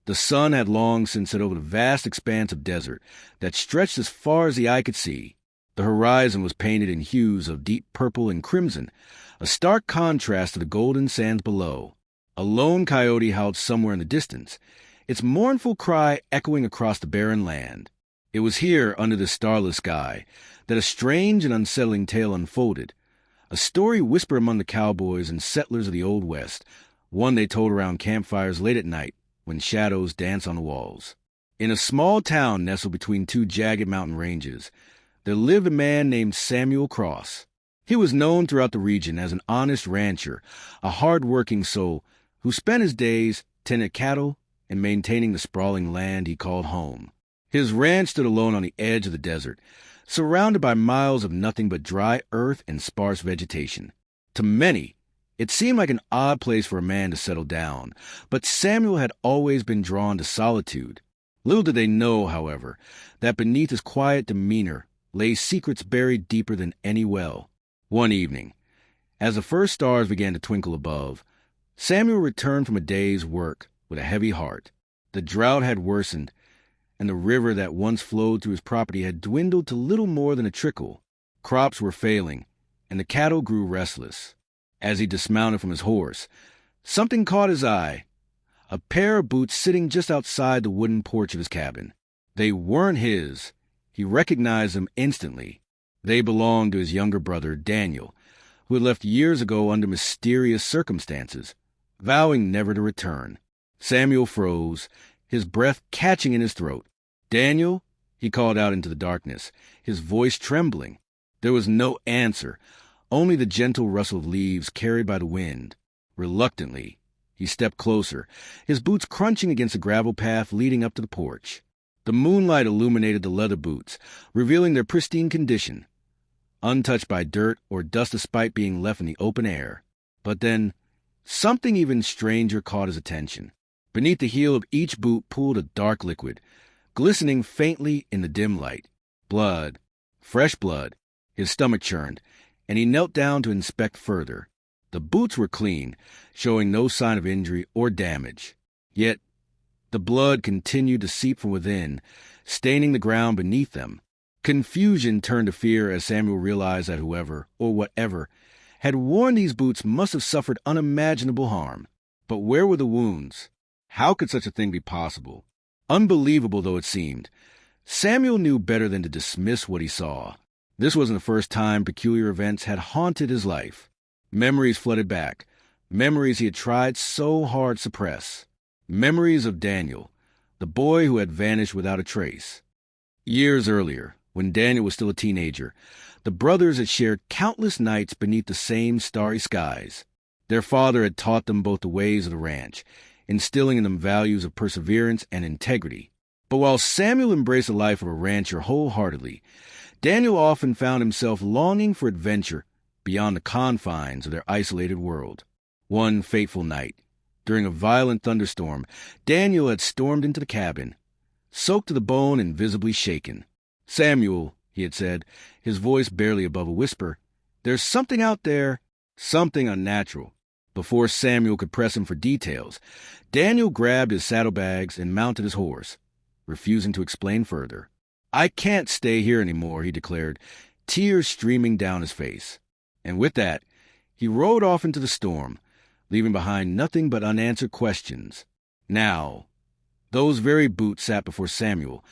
The sun had long since set over the vast expanse of desert that stretched as far as the eye could see. The horizon was painted in hues of deep purple and crimson, a stark contrast to the golden sands below. A lone coyote howled somewhere in the distance, its mournful cry echoing across the barren land. It was here, under the starless sky, that a strange and unsettling tale unfolded, a story whispered among the cowboys and settlers of the Old West, one they told around campfires late at night when shadows danced on the walls. In a small town nestled between two jagged mountain ranges, there lived a man named Samuel Cross. He was known throughout the region as an honest rancher, a hard-working soul who spent his days tending cattle and maintaining the sprawling land he called home. His ranch stood alone on the edge of the desert, surrounded by miles of nothing but dry earth and sparse vegetation. To many, it seemed like an odd place for a man to settle down, but Samuel had always been drawn to solitude. Little did they know, however, that beneath his quiet demeanor lay secrets buried deeper than any well. One evening, as the first stars began to twinkle above, Samuel returned from a day's work with a heavy heart. The drought had worsened, and the river that once flowed through his property had dwindled to little more than a trickle. Crops were failing, and the cattle grew restless. As he dismounted from his horse, something caught his eye, a pair of boots sitting just outside the wooden porch of his cabin. They weren't his. He recognized them instantly. They belonged to his younger brother, Daniel, who had left years ago under mysterious circumstances, vowing never to return. Samuel froze, his breath catching in his throat. "Daniel," he called out into the darkness, his voice trembling. There was no answer, only the gentle rustle of leaves carried by the wind. Reluctantly, he stepped closer, his boots crunching against the gravel path leading up to the porch. The moonlight illuminated the leather boots, revealing their pristine condition, untouched by dirt or dust despite being left in the open air. But then, something even stranger caught his attention. Beneath the heel of each boot pooled a dark liquid, glistening faintly in the dim light. Blood. Fresh blood. His stomach churned, and he knelt down to inspect further. The boots were clean, showing no sign of injury or damage. Yet, the blood continued to seep from within, staining the ground beneath them. Confusion turned to fear as Samuel realized that whoever, or whatever, had worn these boots must have suffered unimaginable harm. But where were the wounds? How could such a thing be possible? Unbelievable though it seemed, Samuel knew better than to dismiss what he saw. This wasn't the first time peculiar events had haunted his life. Memories flooded back, memories he had tried so hard to suppress. Memories of Daniel, the boy who had vanished without a trace. Years earlier, when Daniel was still a teenager, the brothers had shared countless nights beneath the same starry skies. Their father had taught them both the ways of the ranch, instilling in them values of perseverance and integrity. But while Samuel embraced the life of a rancher wholeheartedly, Daniel often found himself longing for adventure beyond the confines of their isolated world. One fateful night, during a violent thunderstorm, Daniel had stormed into the cabin, soaked to the bone and visibly shaken. "Samuel," he had said, his voice barely above a whisper, "there's something out there, something unnatural." Before Samuel could press him for details, Daniel grabbed his saddlebags and mounted his horse, refusing to explain further. "I can't stay here anymore," he declared, tears streaming down his face. And with that, he rode off into the storm, leaving behind nothing but unanswered questions. Now, those very boots sat before Samuel,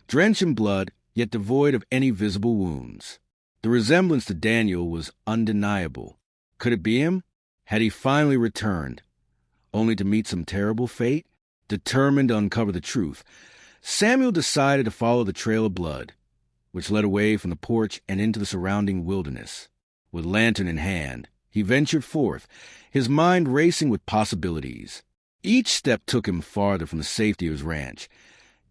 drenched in blood, yet devoid of any visible wounds. The resemblance to Daniel was undeniable. Could it be him? Had he finally returned, only to meet some terrible fate? Determined to uncover the truth, Samuel decided to follow the trail of blood, which led away from the porch and into the surrounding wilderness. With lantern in hand, he ventured forth, his mind racing with possibilities. Each step took him farther from the safety of his ranch,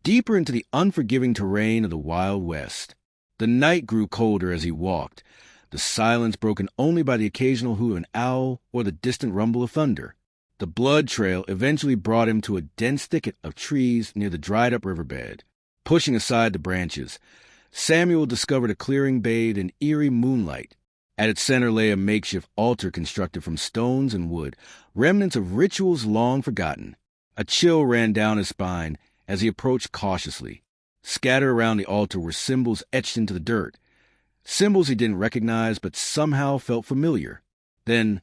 deeper into the unforgiving terrain of the Wild West. The night grew colder as he walked, the silence broken only by the occasional hoot of an owl or the distant rumble of thunder. The blood trail eventually brought him to a dense thicket of trees near the dried-up riverbed. Pushing aside the branches, Samuel discovered a clearing bathed in eerie moonlight. At its center lay a makeshift altar constructed from stones and wood, remnants of rituals long forgotten. A chill ran down his spine as he approached cautiously. Scattered around the altar were symbols etched into the dirt. Symbols he didn't recognize but somehow felt familiar. Then,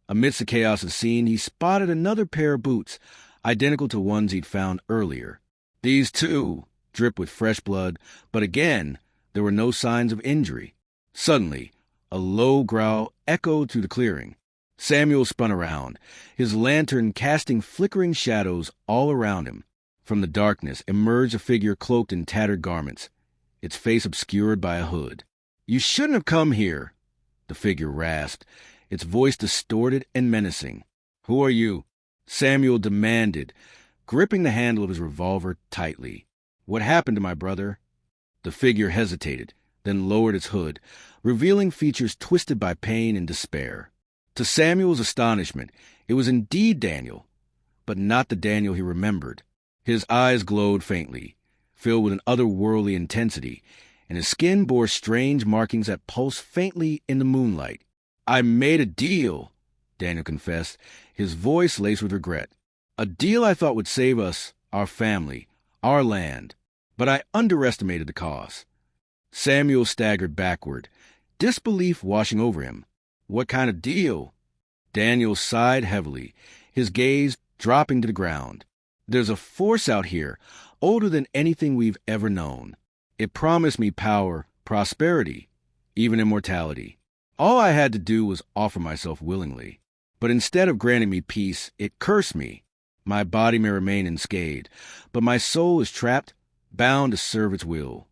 amidst the chaos of the scene, he spotted another pair of boots, identical to ones he'd found earlier. These, too, dripped with fresh blood, but again, there were no signs of injury. Suddenly, a low growl echoed through the clearing. Samuel spun around, his lantern casting flickering shadows all around him. From the darkness emerged a figure cloaked in tattered garments, its face obscured by a hood. "You shouldn't have come here," the figure rasped, its voice distorted and menacing. "Who are you?" Samuel demanded, gripping the handle of his revolver tightly. "What happened to my brother?" The figure hesitated, then lowered its hood, revealing features twisted by pain and despair. To Samuel's astonishment, it was indeed Daniel, but not the Daniel he remembered. His eyes glowed faintly, filled with an otherworldly intensity, and his skin bore strange markings that pulsed faintly in the moonlight. "I made a deal," Daniel confessed, his voice laced with regret. "A deal I thought would save us, our family, our land, but I underestimated the cost." Samuel staggered backward, disbelief washing over him. "What kind of deal?" Daniel sighed heavily, his gaze dropping to the ground. "There's a force out here, older than anything we've ever known. It promised me power, prosperity, even immortality. All I had to do was offer myself willingly. But instead of granting me peace, it cursed me. My body may remain unscathed, but my soul is trapped, bound to serve its will."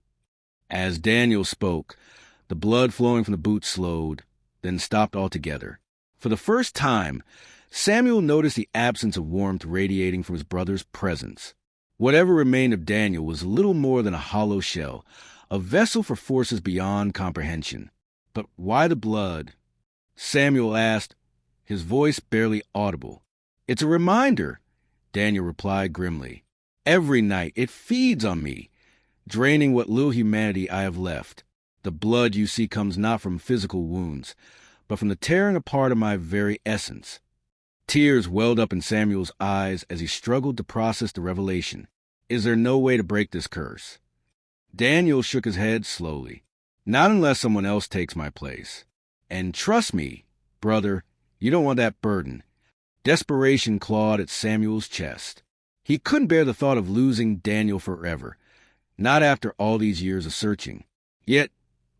As Daniel spoke, the blood flowing from the boots slowed, then stopped altogether. For the first time, Samuel noticed the absence of warmth radiating from his brother's presence. Whatever remained of Daniel was little more than a hollow shell, a vessel for forces beyond comprehension. "But why the blood?" Samuel asked, his voice barely audible. "It's a reminder," Daniel replied grimly. "Every night it feeds on me, draining what little humanity I have left. The blood you see comes not from physical wounds, but from the tearing apart of my very essence." Tears welled up in Samuel's eyes as he struggled to process the revelation. "Is there no way to break this curse?" Daniel shook his head slowly. "Not unless someone else takes my place. And trust me, brother, you don't want that burden." Desperation clawed at Samuel's chest. He couldn't bear the thought of losing Daniel forever, not after all these years of searching. Yet,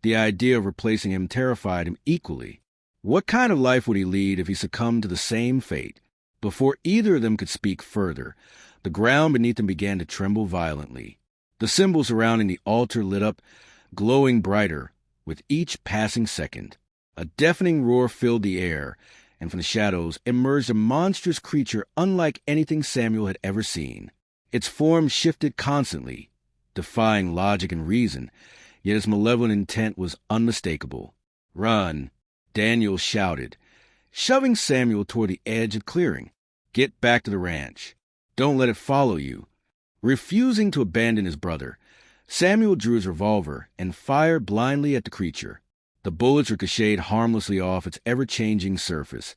the idea of replacing him terrified him equally. What kind of life would he lead if he succumbed to the same fate? Before either of them could speak further, the ground beneath them began to tremble violently. The symbols surrounding the altar lit up, glowing brighter with each passing second. A deafening roar filled the air, and from the shadows emerged a monstrous creature unlike anything Samuel had ever seen. Its form shifted constantly, defying logic and reason, yet its malevolent intent was unmistakable. "Run!" Daniel shouted, shoving Samuel toward the edge of the clearing. "Get back to the ranch. Don't let it follow you." Refusing to abandon his brother, Samuel drew his revolver and fired blindly at the creature. The bullets ricocheted harmlessly off its ever-changing surface,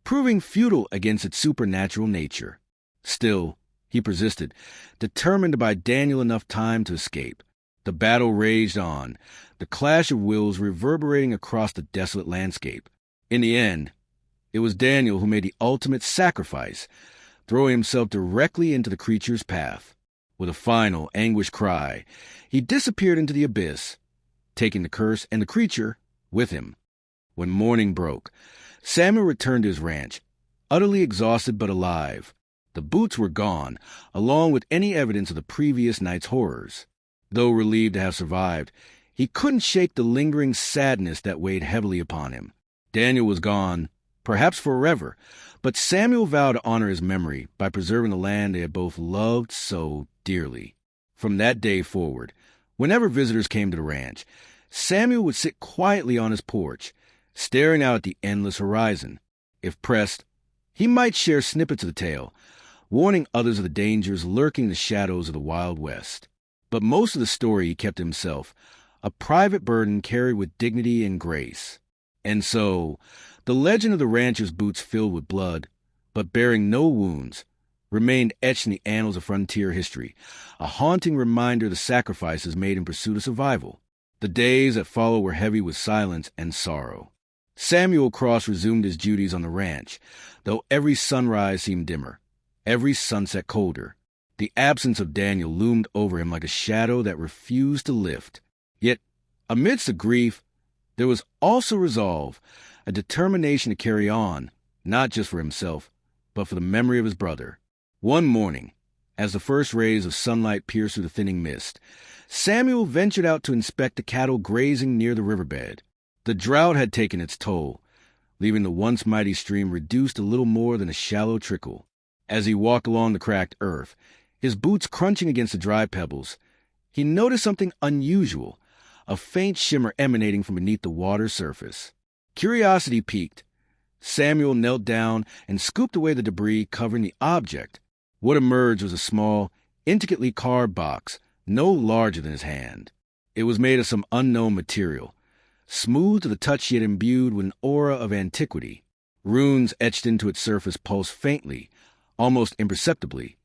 proving futile against its supernatural nature. Still, he persisted, determined to buy Daniel enough time to escape. The battle raged on, the clash of wills reverberating across the desolate landscape. In the end, it was Daniel who made the ultimate sacrifice, throwing himself directly into the creature's path. With a final, anguished cry, he disappeared into the abyss, taking the curse and the creature with him. When morning broke, Samuel returned to his ranch, utterly exhausted but alive. The boots were gone, along with any evidence of the previous night's horrors. Though relieved to have survived, he couldn't shake the lingering sadness that weighed heavily upon him. Daniel was gone, perhaps forever, but Samuel vowed to honor his memory by preserving the land they had both loved so dearly. From that day forward, whenever visitors came to the ranch, Samuel would sit quietly on his porch, staring out at the endless horizon. If pressed, he might share snippets of the tale, warning others of the dangers lurking in the shadows of the Wild West. But most of the story he kept to himself, a private burden carried with dignity and grace. And so, the legend of the rancher's boots filled with blood, but bearing no wounds, remained etched in the annals of frontier history, a haunting reminder of the sacrifices made in pursuit of survival. The days that followed were heavy with silence and sorrow. Samuel Cross resumed his duties on the ranch, though every sunrise seemed dimmer, every sunset colder. The absence of Daniel loomed over him like a shadow that refused to lift. Yet, amidst the grief, there was also resolve, a determination to carry on, not just for himself, but for the memory of his brother. One morning, as the first rays of sunlight pierced through the thinning mist, Samuel ventured out to inspect the cattle grazing near the riverbed. The drought had taken its toll, leaving the once mighty stream reduced to little more than a shallow trickle. As he walked along the cracked earth, his boots crunching against the dry pebbles, he noticed something unusual, a faint shimmer emanating from beneath the water's surface. Curiosity piqued. Samuel knelt down and scooped away the debris covering the object. What emerged was a small, intricately carved box, no larger than his hand. It was made of some unknown material, smooth to the touch yet imbued with an aura of antiquity. Runes etched into its surface pulsed faintly, almost imperceptibly,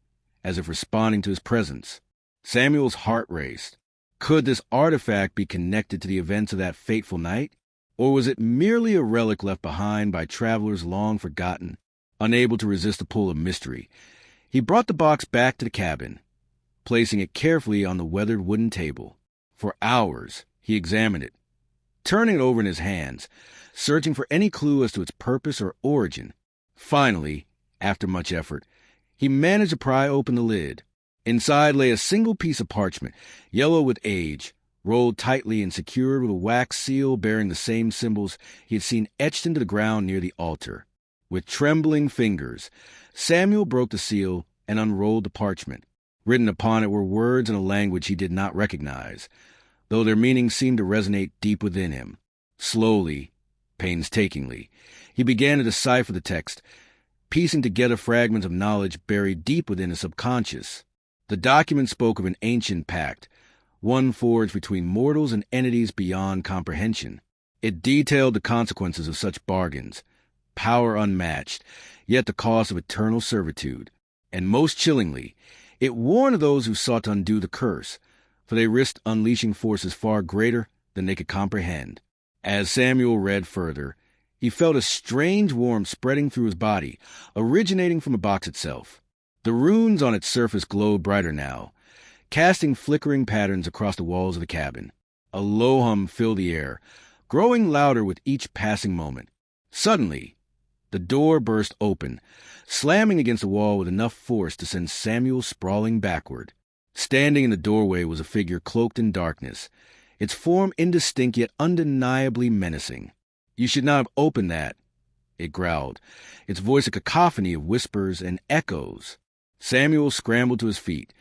as if responding to his presence. Samuel's heart raced. Could this artifact be connected to the events of that fateful night? Or was it merely a relic left behind by travelers long forgotten, unable to resist the pull of mystery? He brought the box back to the cabin, placing it carefully on the weathered wooden table. For hours, he examined it, turning it over in his hands, searching for any clue as to its purpose or origin. Finally, after much effort, he managed to pry open the lid. Inside lay a single piece of parchment, yellow with age, rolled tightly and secured with a wax seal bearing the same symbols he had seen etched into the ground near the altar. With trembling fingers, Samuel broke the seal and unrolled the parchment. Written upon it were words in a language he did not recognize, though their meaning seemed to resonate deep within him. Slowly, painstakingly, he began to decipher the text, piecing together fragments of knowledge buried deep within his subconscious. The document spoke of an ancient pact, one forged between mortals and entities beyond comprehension. It detailed the consequences of such bargains, power unmatched, yet the cost of eternal servitude. And most chillingly, it warned of those who sought to undo the curse, for they risked unleashing forces far greater than they could comprehend. As Samuel read further, he felt a strange warmth spreading through his body, originating from the box itself. The runes on its surface glowed brighter now, casting flickering patterns across the walls of the cabin. A low hum filled the air, growing louder with each passing moment. Suddenly, the door burst open, slamming against the wall with enough force to send Samuel sprawling backward. Standing in the doorway was a figure cloaked in darkness, its form indistinct yet undeniably menacing. "You should not have opened that," it growled, its voice a cacophony of whispers and echoes. Samuel scrambled to his feet,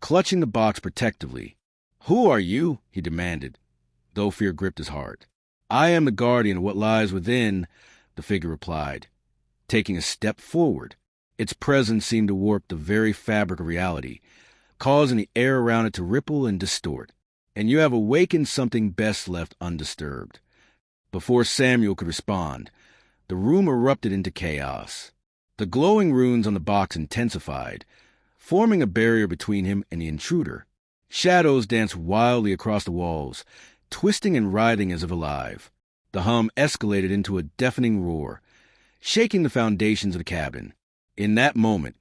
clutching the box protectively. "Who are you?" he demanded, though fear gripped his heart. "I am the guardian of what lies within," the figure replied, taking a step forward. Its presence seemed to warp the very fabric of reality, causing the air around it to ripple and distort. "And you have awakened something best left undisturbed." Before Samuel could respond, the room erupted into chaos. The glowing runes on the box intensified, forming a barrier between him and the intruder. Shadows danced wildly across the walls, twisting and writhing as if alive. The hum escalated into a deafening roar, shaking the foundations of the cabin. In that moment,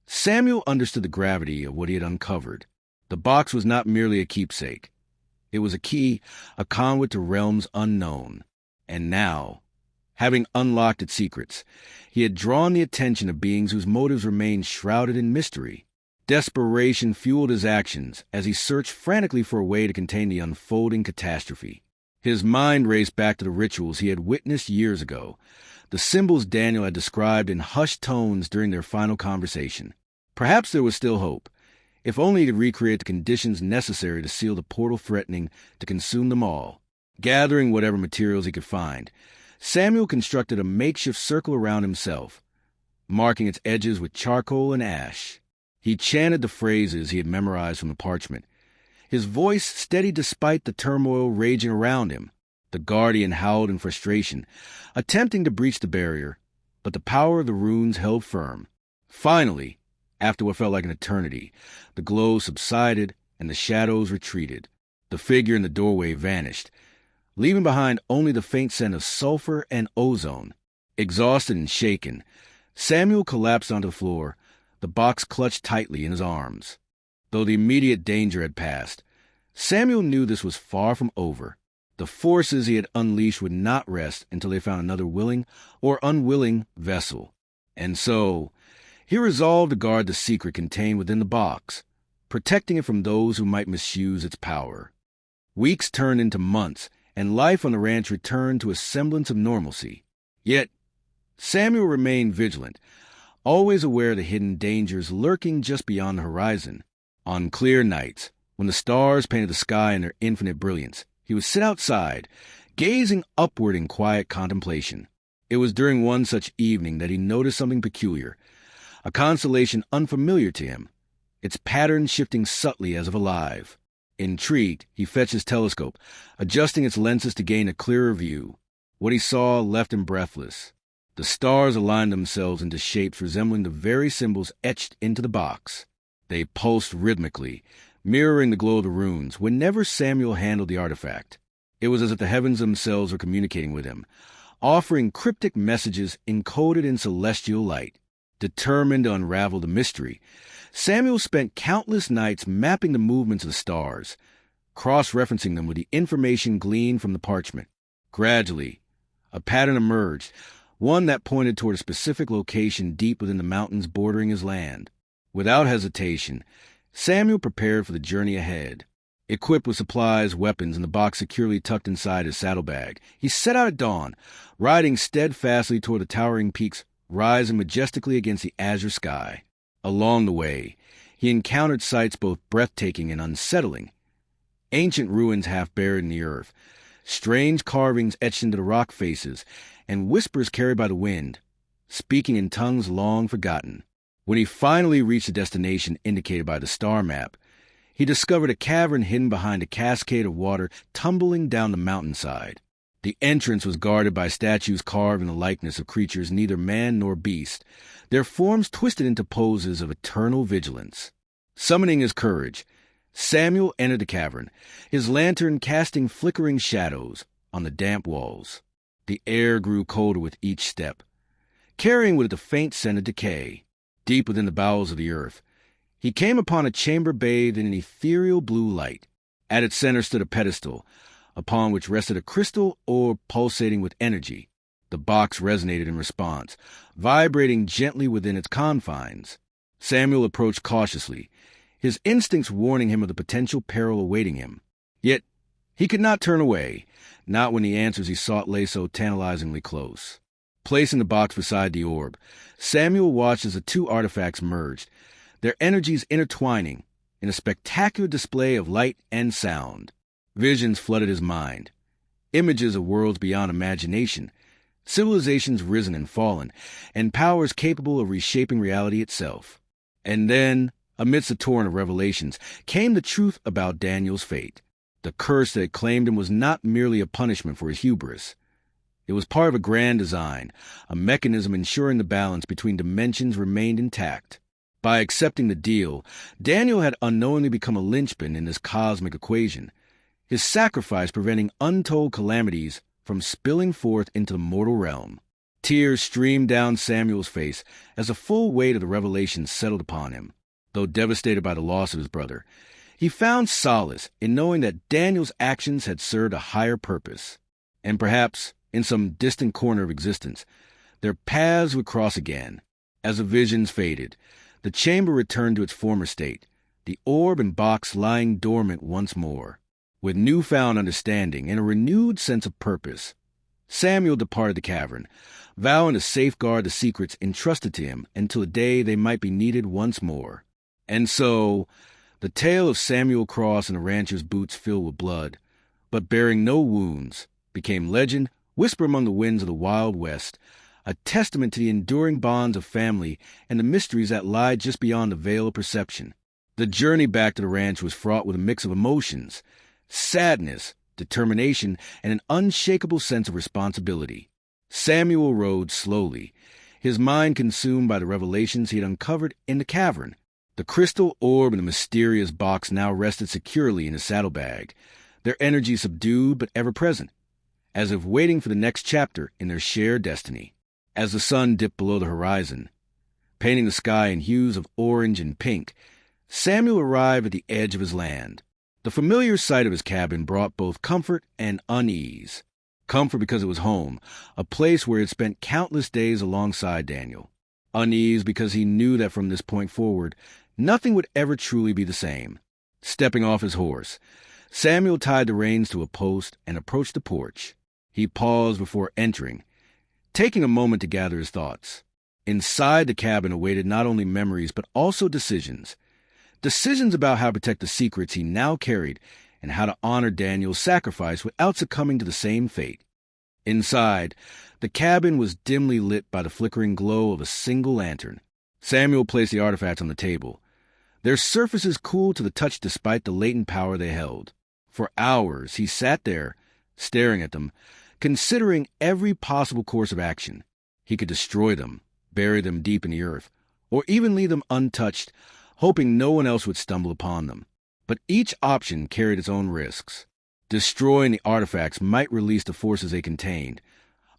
Samuel understood the gravity of what he had uncovered. The box was not merely a keepsake. It was a key, a conduit to realms unknown. And now, having unlocked its secrets, he had drawn the attention of beings whose motives remained shrouded in mystery. Desperation fueled his actions as he searched frantically for a way to contain the unfolding catastrophe. His mind raced back to the rituals he had witnessed years ago, the symbols Daniel had described in hushed tones during their final conversation. Perhaps there was still hope, if only he could recreate the conditions necessary to seal the portal threatening to consume them all. Gathering whatever materials he could find, Samuel constructed a makeshift circle around himself, marking its edges with charcoal and ash. He chanted the phrases he had memorized from the parchment, his voice steady despite the turmoil raging around him. The guardian howled in frustration, attempting to breach the barrier, but the power of the runes held firm. Finally, After what felt like an eternity, the glow subsided and the shadows retreated. The figure in the doorway vanished, leaving behind only the faint scent of sulfur and ozone. Exhausted and shaken, Samuel collapsed onto the floor, the box clutched tightly in his arms. Though the immediate danger had passed, Samuel knew this was far from over. The forces he had unleashed would not rest until they found another willing or unwilling vessel. And so, he resolved to guard the secret contained within the box, protecting it from those who might misuse its power. Weeks turned into months, and life on the ranch returned to a semblance of normalcy. Yet, Samuel remained vigilant, always aware of the hidden dangers lurking just beyond the horizon. On clear nights, when the stars painted the sky in their infinite brilliance, he would sit outside, gazing upward in quiet contemplation. It was during one such evening that he noticed something peculiar, a constellation unfamiliar to him, its pattern shifting subtly as if alive. Intrigued, he fetched his telescope, adjusting its lenses to gain a clearer view. What he saw left him breathless. The stars aligned themselves into shapes resembling the very symbols etched into the box. They pulsed rhythmically, mirroring the glow of the runes whenever Samuel handled the artifact. It was as if the heavens themselves were communicating with him, offering cryptic messages encoded in celestial light. Determined to unravel the mystery, Samuel spent countless nights mapping the movements of the stars, cross-referencing them with the information gleaned from the parchment. Gradually, a pattern emerged, one that pointed toward a specific location deep within the mountains bordering his land. Without hesitation, Samuel prepared for the journey ahead. Equipped with supplies, weapons, and the box securely tucked inside his saddlebag, he set out at dawn, riding steadfastly toward the towering peaks rising majestically against the azure sky. Along the way, he encountered sights both breathtaking and unsettling. Ancient ruins half buried in the earth, strange carvings etched into the rock faces, and whispers carried by the wind, speaking in tongues long forgotten. When he finally reached the destination indicated by the star map, he discovered a cavern hidden behind a cascade of water tumbling down the mountainside. The entrance was guarded by statues carved in the likeness of creatures neither man nor beast, their forms twisted into poses of eternal vigilance. Summoning his courage, Samuel entered the cavern, his lantern casting flickering shadows on the damp walls. The air grew colder with each step, carrying with it the faint scent of decay. Deep within the bowels of the earth, he came upon a chamber bathed in an ethereal blue light. At its center stood a pedestal, upon which rested a crystal orb pulsating with energy. The box resonated in response, vibrating gently within its confines. Samuel approached cautiously, his instincts warning him of the potential peril awaiting him. Yet he could not turn away, not when the answers he sought lay so tantalizingly close. Placing the box beside the orb, Samuel watched as the two artifacts merged, their energies intertwining in a spectacular display of light and sound. Visions flooded his mind, images of worlds beyond imagination, civilizations risen and fallen, and powers capable of reshaping reality itself. And then, amidst a torrent of revelations, came the truth about Daniel's fate. The curse that had claimed him was not merely a punishment for his hubris. It was part of a grand design, a mechanism ensuring the balance between dimensions remained intact. By accepting the deal, Daniel had unknowingly become a linchpin in this cosmic equation, his sacrifice preventing untold calamities from spilling forth into the mortal realm. Tears streamed down Samuel's face as the full weight of the revelation settled upon him. Though devastated by the loss of his brother, he found solace in knowing that Daniel's actions had served a higher purpose. And perhaps, in some distant corner of existence, their paths would cross again. As the visions faded, the chamber returned to its former state, the orb and box lying dormant once more. With newfound understanding and a renewed sense of purpose, Samuel departed the cavern, vowing to safeguard the secrets entrusted to him until the day they might be needed once more. And so, the tale of Samuel Cross and a rancher's boots filled with blood, but bearing no wounds, became legend, whispered among the winds of the Wild West, a testament to the enduring bonds of family and the mysteries that lie just beyond the veil of perception. The journey back to the ranch was fraught with a mix of emotions, sadness, determination, and an unshakable sense of responsibility. Samuel rode slowly, his mind consumed by the revelations he had uncovered in the cavern. The crystal orb and the mysterious box now rested securely in his saddlebag, their energy subdued but ever present, as if waiting for the next chapter in their shared destiny. As the sun dipped below the horizon, painting the sky in hues of orange and pink, Samuel arrived at the edge of his land. The familiar sight of his cabin brought both comfort and unease. Comfort because it was home, a place where he had spent countless days alongside Daniel. Unease because he knew that from this point forward, nothing would ever truly be the same. Stepping off his horse, Samuel tied the reins to a post and approached the porch. He paused before entering, taking a moment to gather his thoughts. Inside the cabin awaited not only memories but also decisions. Decisions about how to protect the secrets he now carried and how to honor Daniel's sacrifice without succumbing to the same fate. Inside, the cabin was dimly lit by the flickering glow of a single lantern. Samuel placed the artifacts on the table, their surfaces cool to the touch despite the latent power they held. For hours he sat there, staring at them, considering every possible course of action. He could destroy them, bury them deep in the earth, or even leave them untouched, hoping no one else would stumble upon them. But each option carried its own risks. Destroying the artifacts might release the forces they contained,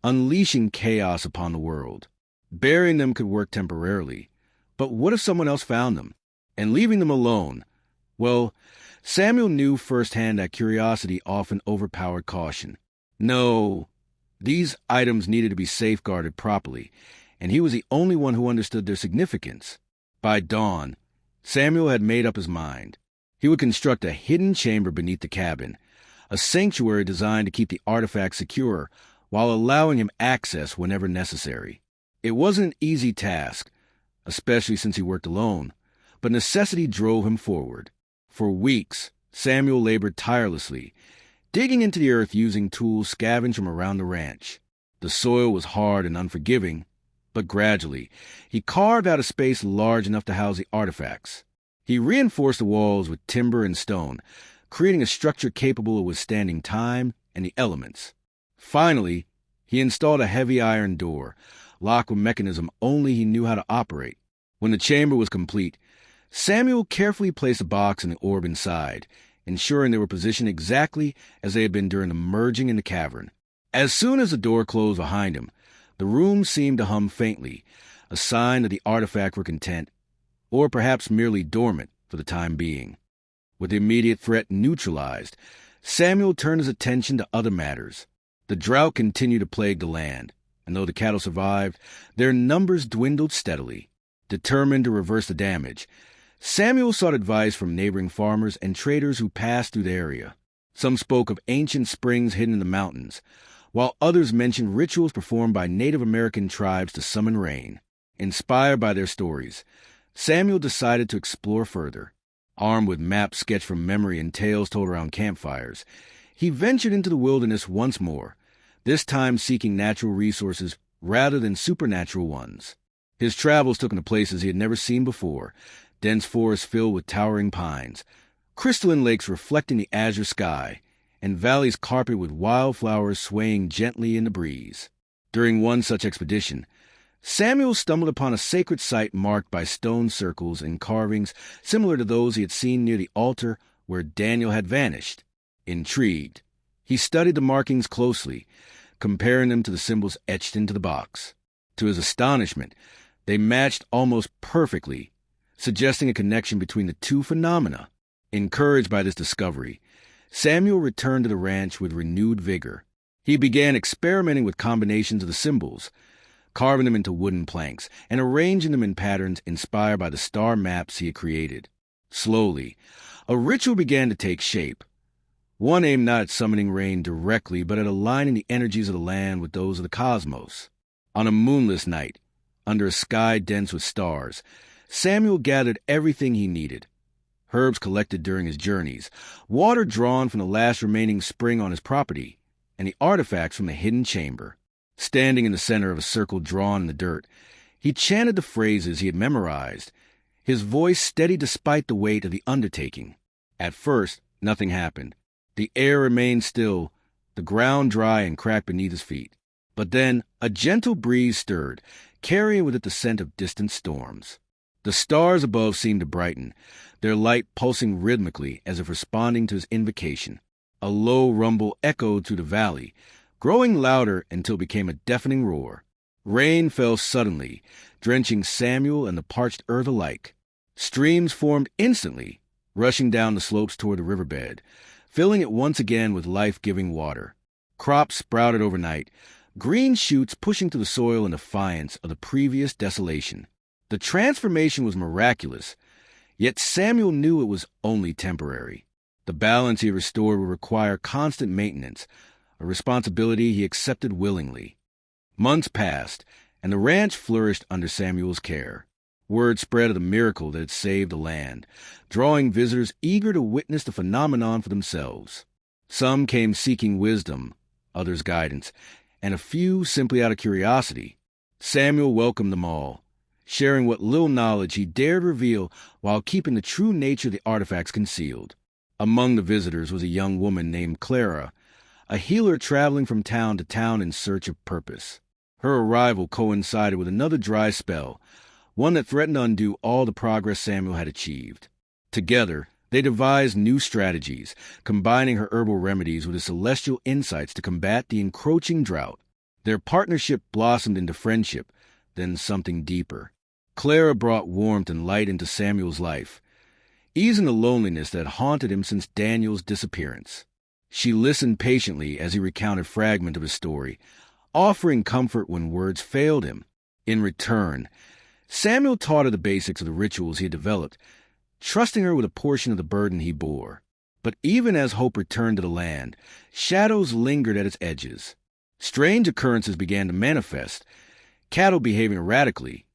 unleashing chaos upon the world. Burying them could work temporarily, but what if someone else found them? And leaving them alone? Well, Samuel knew firsthand that curiosity often overpowered caution. No, these items needed to be safeguarded properly, and he was the only one who understood their significance. By dawn, Samuel had made up his mind. He would construct a hidden chamber beneath the cabin, a sanctuary designed to keep the artifacts secure while allowing him access whenever necessary. It wasn't an easy task, especially since he worked alone, but necessity drove him forward. For weeks, Samuel labored tirelessly, digging into the earth using tools scavenged from around the ranch. The soil was hard and unforgiving, but gradually, he carved out a space large enough to house the artifacts. He reinforced the walls with timber and stone, creating a structure capable of withstanding time and the elements. Finally, he installed a heavy iron door, locked with mechanism only he knew how to operate. When the chamber was complete, Samuel carefully placed a box and the orb inside, ensuring they were positioned exactly as they had been during the merging in the cavern. As soon as the door closed behind him, the room seemed to hum faintly, a sign that the artifacts were content, or perhaps merely dormant for the time being. With the immediate threat neutralized, Samuel turned his attention to other matters. The drought continued to plague the land, and though the cattle survived, their numbers dwindled steadily. Determined to reverse the damage, Samuel sought advice from neighboring farmers and traders who passed through the area. Some spoke of ancient springs hidden in the mountains, while others mentioned rituals performed by Native American tribes to summon rain. Inspired by their stories, Samuel decided to explore further. Armed with maps sketched from memory and tales told around campfires, he ventured into the wilderness once more, this time seeking natural resources rather than supernatural ones. His travels took him to places he had never seen before, dense forests filled with towering pines, crystalline lakes reflecting the azure sky, and valleys carpeted with wildflowers swaying gently in the breeze. During one such expedition, Samuel stumbled upon a sacred site marked by stone circles and carvings similar to those he had seen near the altar where Daniel had vanished. Intrigued, he studied the markings closely, comparing them to the symbols etched into the box. To his astonishment, they matched almost perfectly, suggesting a connection between the two phenomena. Encouraged by this discovery, Samuel returned to the ranch with renewed vigor. He began experimenting with combinations of the symbols, carving them into wooden planks and arranging them in patterns inspired by the star maps he had created. Slowly, a ritual began to take shape, one aimed not at summoning rain directly but at aligning the energies of the land with those of the cosmos. On a moonless night, under a sky dense with stars, Samuel gathered everything he needed: herbs collected during his journeys, water drawn from the last remaining spring on his property, and the artifacts from the hidden chamber. Standing in the center of a circle drawn in the dirt, he chanted the phrases he had memorized, his voice steady despite the weight of the undertaking. At first, nothing happened. The air remained still, the ground dry and cracked beneath his feet. But then a gentle breeze stirred, carrying with it the scent of distant storms. The stars above seemed to brighten, their light pulsing rhythmically as if responding to his invocation. A low rumble echoed through the valley, growing louder until it became a deafening roar. Rain fell suddenly, drenching Samuel and the parched earth alike. Streams formed instantly, rushing down the slopes toward the riverbed, filling it once again with life-giving water. Crops sprouted overnight, green shoots pushing through the soil in defiance of the previous desolation. The transformation was miraculous, yet Samuel knew it was only temporary. The balance he had restored would require constant maintenance, a responsibility he accepted willingly. Months passed, and the ranch flourished under Samuel's care. Word spread of the miracle that had saved the land, drawing visitors eager to witness the phenomenon for themselves. Some came seeking wisdom, others guidance, and a few simply out of curiosity. Samuel welcomed them all, sharing what little knowledge he dared reveal while keeping the true nature of the artifacts concealed. Among the visitors was a young woman named Clara, a healer traveling from town to town in search of purpose. Her arrival coincided with another dry spell, one that threatened to undo all the progress Samuel had achieved. Together, they devised new strategies, combining her herbal remedies with his celestial insights to combat the encroaching drought. Their partnership blossomed into friendship, then something deeper. Clara brought warmth and light into Samuel's life, easing the loneliness that haunted him since Daniel's disappearance. She listened patiently as he recounted fragments of his story, offering comfort when words failed him. In return, Samuel taught her the basics of the rituals he had developed, trusting her with a portion of the burden he bore. But even as hope returned to the land, shadows lingered at its edges. Strange occurrences began to manifest, cattle behaving erratically,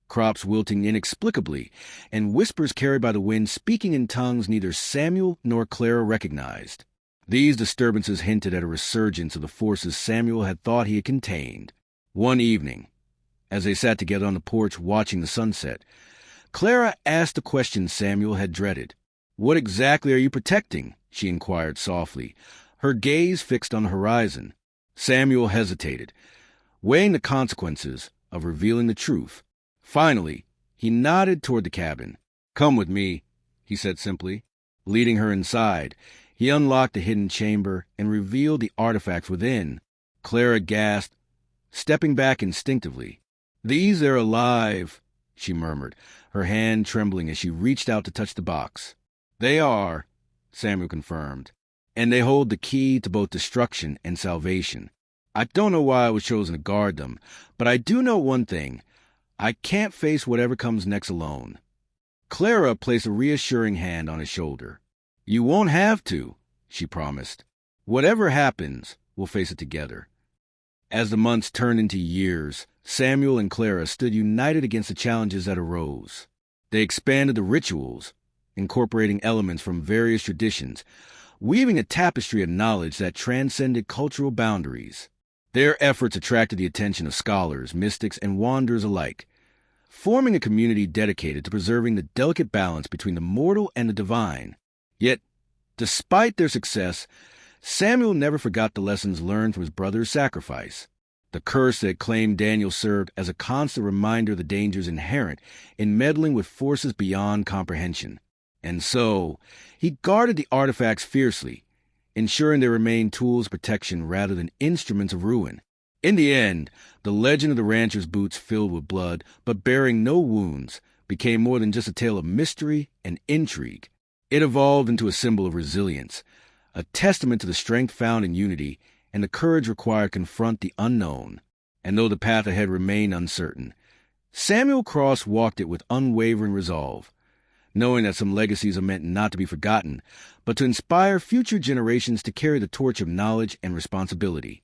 crops wilting inexplicably, and whispers carried by the wind speaking in tongues neither Samuel nor Clara recognized. These disturbances hinted at a resurgence of the forces Samuel had thought he had contained. One evening, as they sat together on the porch watching the sunset, Clara asked the question Samuel had dreaded. "What exactly are you protecting?" she inquired softly, her gaze fixed on the horizon. Samuel hesitated, weighing the consequences of revealing the truth. Finally, he nodded toward the cabin. "Come with me," he said simply. Leading her inside, he unlocked the hidden chamber and revealed the artifacts within. Clara gasped, stepping back instinctively. "These are alive," she murmured, her hand trembling as she reached out to touch the box. "They are," Samuel confirmed, "and they hold the key to both destruction and salvation. I don't know why I was chosen to guard them, but I do know one thing. I can't face whatever comes next alone." Clara placed a reassuring hand on his shoulder. "You won't have to," she promised. "Whatever happens, we'll face it together." As the months turned into years, Samuel and Clara stood united against the challenges that arose. They expanded the rituals, incorporating elements from various traditions, weaving a tapestry of knowledge that transcended cultural boundaries. Their efforts attracted the attention of scholars, mystics, and wanderers alike, forming a community dedicated to preserving the delicate balance between the mortal and the divine. Yet, despite their success, Samuel never forgot the lessons learned from his brother's sacrifice. The curse that claimed Daniel served as a constant reminder of the dangers inherent in meddling with forces beyond comprehension. And so, he guarded the artifacts fiercely, ensuring they remained tools of protection rather than instruments of ruin. In the end, the legend of the rancher's boots filled with blood, but bearing no wounds, became more than just a tale of mystery and intrigue. It evolved into a symbol of resilience, a testament to the strength found in unity and the courage required to confront the unknown. And though the path ahead remained uncertain, Samuel Cross walked it with unwavering resolve, knowing that some legacies are meant not to be forgotten, but to inspire future generations to carry the torch of knowledge and responsibility.